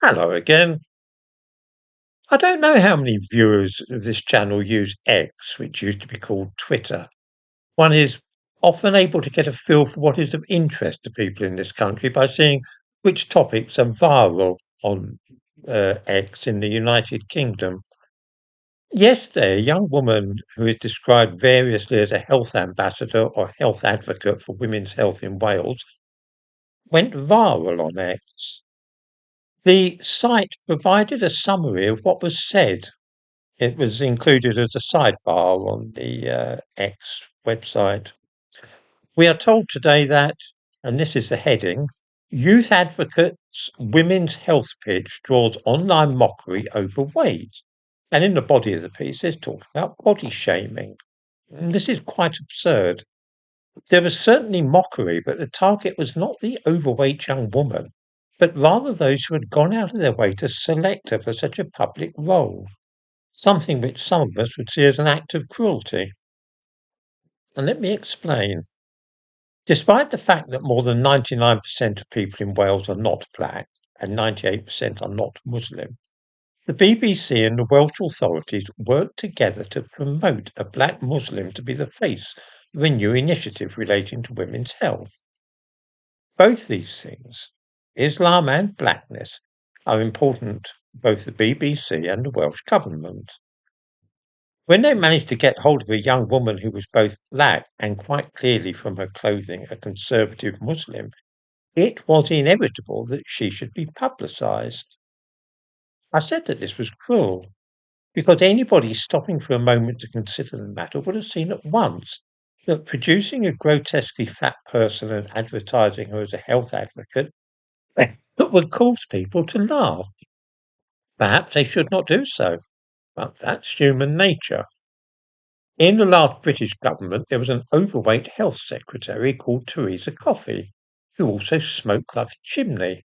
Hello again. I don't know how many viewers of this channel use X, which used to be called Twitter. One is often able to get a feel for what is of interest to people in this country by seeing which topics are viral on X in the United Kingdom. Yesterday, a young woman who is described variously as a health ambassador or health advocate for women's health in Wales went viral on X. The site provided a summary of what was said. It was included as a sidebar on the X website. We are told today that, and this is the heading, Youth Advocates Women's Health Pitch Draws Online Mockery Over Weight. And in the body of the piece, there's talk about body shaming. And this is quite absurd. There was certainly mockery, but the target was not the overweight young woman, but rather those who had gone out of their way to select her for such a public role, something which some of us would see as an act of cruelty. And let me explain. Despite the fact that more than 99% of people in Wales are not black and 98% are not Muslim, the BBC and the Welsh authorities worked together to promote a black Muslim to be the face of a new initiative relating to women's health. Both these things, Islam and blackness, are important to both the BBC and the Welsh Government. When they managed to get hold of a young woman who was both black and quite clearly from her clothing a conservative Muslim, it was inevitable that she should be publicised. I said that this was cruel, because anybody stopping for a moment to consider the matter would have seen at once that producing a grotesquely fat person and advertising her as a health advocate would cause people to laugh. Perhaps they should not do so, but that's human nature. In the last British government, there was an overweight health secretary called Theresa Coffey, who also smoked like a chimney.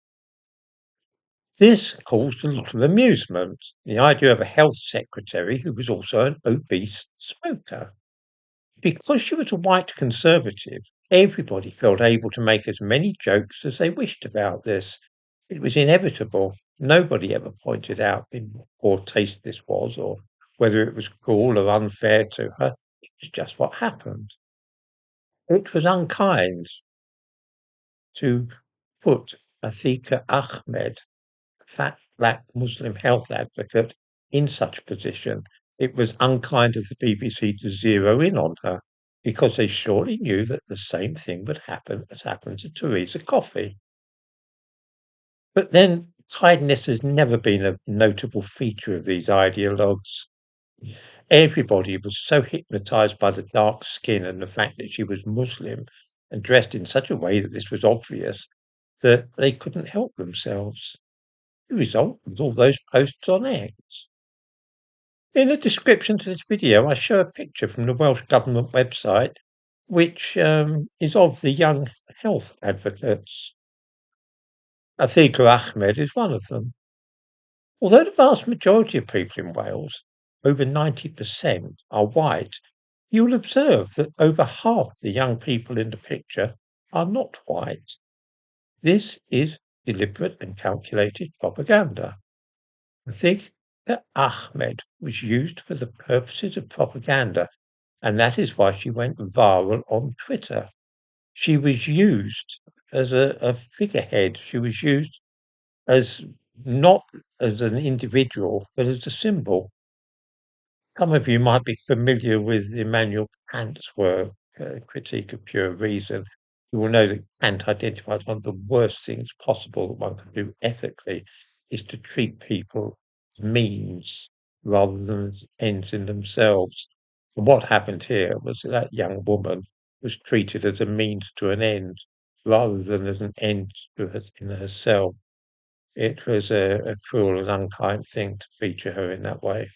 This caused a lot of amusement, the idea of a health secretary who was also an obese smoker. Because she was a white conservative, everybody felt able to make as many jokes as they wished about this. It was inevitable. Nobody ever pointed out in what poor taste this was, or whether it was cruel or unfair to her. It was just what happened. It was unkind to put Atika Ahmed, a fat black Muslim health advocate, in such a position. It was unkind of the BBC to zero in on her because they surely knew that the same thing would happen as happened to Theresa Coffey. But then kindness has never been a notable feature of these ideologues. Everybody was so hypnotized by the dark skin and the fact that she was Muslim and dressed in such a way that this was obvious that they couldn't help themselves. The result was all those posts on X. In the description to this video, I show a picture from the Welsh Government website, which is of the young health advocates. Atika Ahmed is one of them. Although the vast majority of people in Wales, over 90%, are white, you will observe that over half the young people in the picture are not white. This is deliberate and calculated propaganda. I think that Ahmed was used for the purposes of propaganda, and that is why she went viral on Twitter. She was used as a figurehead. She was used as not as an individual, but as a symbol. Some of you might be familiar with Immanuel Kant's work, Critique of Pure Reason. You will know that Kant identifies one of the worst things possible that one can do ethically is to treat people as means rather than as ends in themselves. And what happened here was that young woman was treated as a means to an end rather than as an end in herself. It was a cruel and unkind thing to feature her in that way.